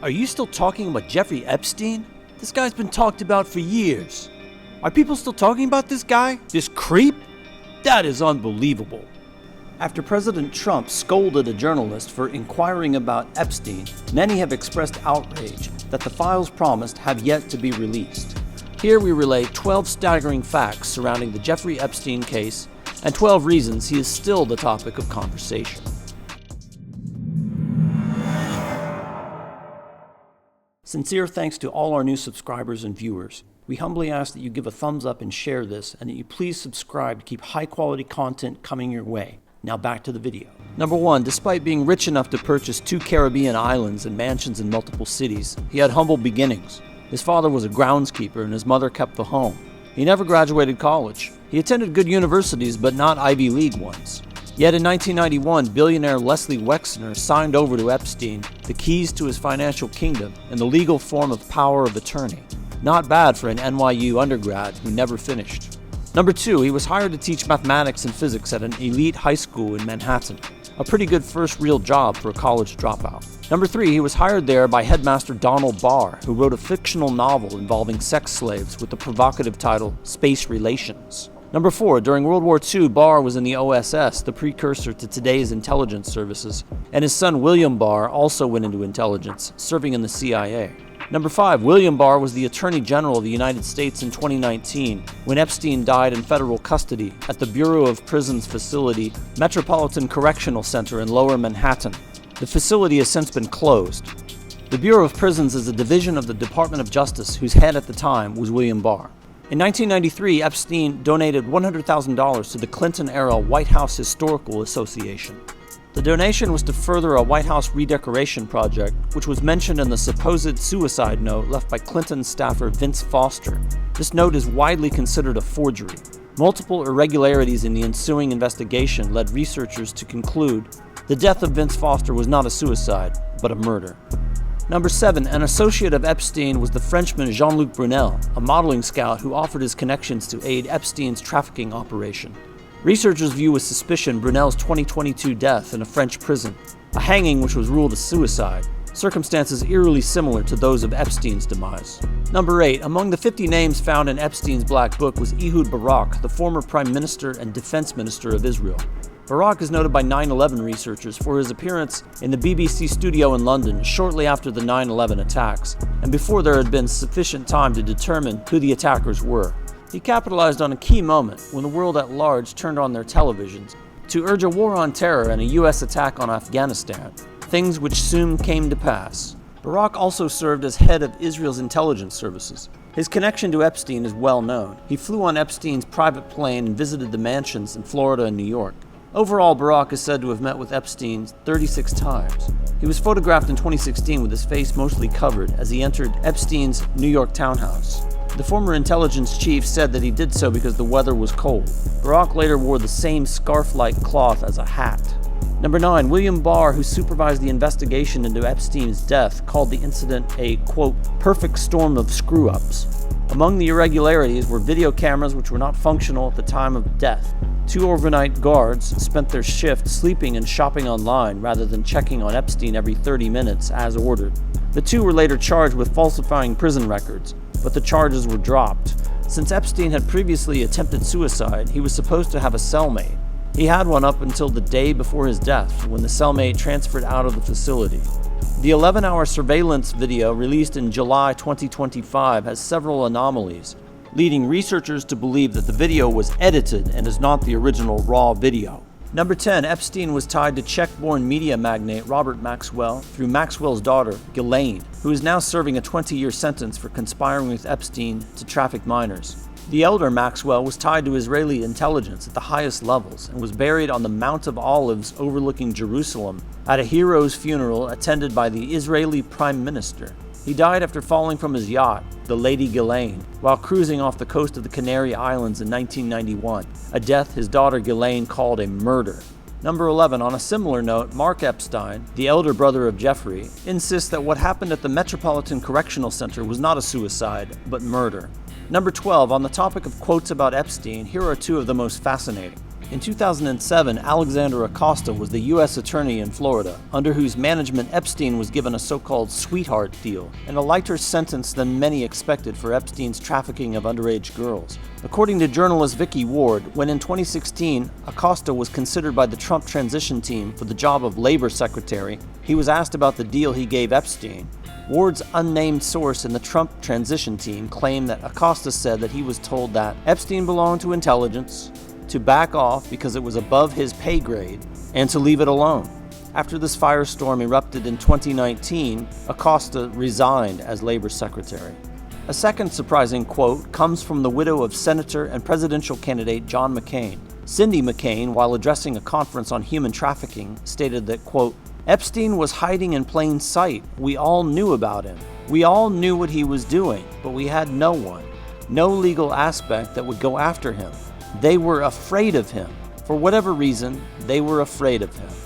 Are you still talking about Jeffrey Epstein? This guy's been talked about for years. Are people still talking about this guy? This creep? That is unbelievable. After President Trump scolded a journalist for inquiring about Epstein, many have expressed outrage that the files promised have yet to be released. Here we relay 12 staggering facts surrounding the Jeffrey Epstein case and 12 reasons he is still the topic of conversation. Sincere thanks to all our new subscribers and viewers. We humbly ask that you give a thumbs up and share this, and that you please subscribe to keep high-quality content coming your way. Now back to the video. Number 1, despite being rich enough to purchase 2 Caribbean islands and mansions in multiple cities, he had humble beginnings. His father was a groundskeeper and his mother kept the home. He never graduated college. He attended good universities, but not Ivy League ones. Yet in 1991, billionaire Leslie Wexner signed over to Epstein the keys to his financial kingdom in the legal form of power of attorney. Not bad for an NYU undergrad who never finished. Number 2, he was hired to teach mathematics and physics at an elite high school in Manhattan. A pretty good first real job for a college dropout. Number 3, he was hired there by headmaster Donald Barr, who wrote a fictional novel involving sex slaves with the provocative title Space Relations. Number 4, during World War II, Barr was in the OSS, the precursor to today's intelligence services, and his son William Barr also went into intelligence, serving in the CIA. Number 5, William Barr was the Attorney General of the United States in 2019 when Epstein died in federal custody at the Bureau of Prisons facility, Metropolitan Correctional Center in Lower Manhattan. The facility has since been closed. The Bureau of Prisons is a division of the Department of Justice whose head at the time was William Barr. In 1993, Epstein donated $100,000 to the Clinton-era White House Historical Association. The donation was to further a White House redecoration project, which was mentioned in the supposed suicide note left by Clinton staffer Vince Foster. This note is widely considered a forgery. Multiple irregularities in the ensuing investigation led researchers to conclude the death of Vince Foster was not a suicide, but a murder. Number 7, an associate of Epstein was the Frenchman Jean-Luc Brunel, a modeling scout who offered his connections to aid Epstein's trafficking operation. Researchers view with suspicion Brunel's 2022 death in a French prison, a hanging which was ruled a suicide, circumstances eerily similar to those of Epstein's demise. Number 8, among the 50 names found in Epstein's Black Book was Ehud Barak, the former Prime Minister and Defense Minister of Israel. Barak is noted by 9/11 researchers for his appearance in the BBC studio in London shortly after the 9/11 attacks, and before there had been sufficient time to determine who the attackers were. He capitalized on a key moment when the world at large turned on their televisions to urge a war on terror and a U.S. attack on Afghanistan, things which soon came to pass. Barak also served as head of Israel's intelligence services. His connection to Epstein is well known. He flew on Epstein's private plane and visited the mansions in Florida and New York. Overall, Barak is said to have met with Epstein 36 times. He was photographed in 2016 with his face mostly covered as he entered Epstein's New York townhouse. The former intelligence chief said that he did so because the weather was cold. Barak later wore the same scarf-like cloth as a hat. Number 9, William Barr, who supervised the investigation into Epstein's death, called the incident a, quote, perfect storm of screw-ups. Among the irregularities were video cameras which were not functional at the time of death. 2 overnight guards spent their shift sleeping and shopping online rather than checking on Epstein every 30 minutes as ordered. The 2 were later charged with falsifying prison records, but the charges were dropped. Since Epstein had previously attempted suicide, he was supposed to have a cellmate. He had one up until the day before his death, when the cellmate transferred out of the facility. The 11-hour surveillance video released in July 2025 has several anomalies, leading researchers to believe that the video was edited and is not the original raw video. Number 10, Epstein was tied to Czech-born media magnate Robert Maxwell through Maxwell's daughter, Ghislaine, who is now serving a 20-year sentence for conspiring with Epstein to traffic minors. The elder Maxwell was tied to Israeli intelligence at the highest levels and was buried on the Mount of Olives overlooking Jerusalem at a hero's funeral attended by the Israeli Prime Minister. He died after falling from his yacht, the Lady Ghislaine, while cruising off the coast of the Canary Islands in 1991, a death his daughter Ghislaine called a murder. Number 11, on a similar note, Mark Epstein, the elder brother of Jeffrey, insists that what happened at the Metropolitan Correctional Center was not a suicide, but murder. Number 12, on the topic of quotes about Epstein, here are 2 of the most fascinating. In 2007, Alexander Acosta was the U.S. attorney in Florida, under whose management Epstein was given a so-called sweetheart deal, and a lighter sentence than many expected for Epstein's trafficking of underage girls. According to journalist Vicky Ward, when in 2016 Acosta was considered by the Trump transition team for the job of labor secretary, he was asked about the deal he gave Epstein. Ward's unnamed source in the Trump transition team claimed that Acosta said that he was told that Epstein belonged to intelligence, to back off because it was above his pay grade, and to leave it alone. After this firestorm erupted in 2019, Acosta resigned as labor secretary. A second surprising quote comes from the widow of Senator and presidential candidate John McCain. Cindy McCain, while addressing a conference on human trafficking, stated that, quote, Epstein was hiding in plain sight. We all knew about him. We all knew what he was doing, but we had no one, no legal aspect that would go after him. They were afraid of him. For whatever reason, they were afraid of him.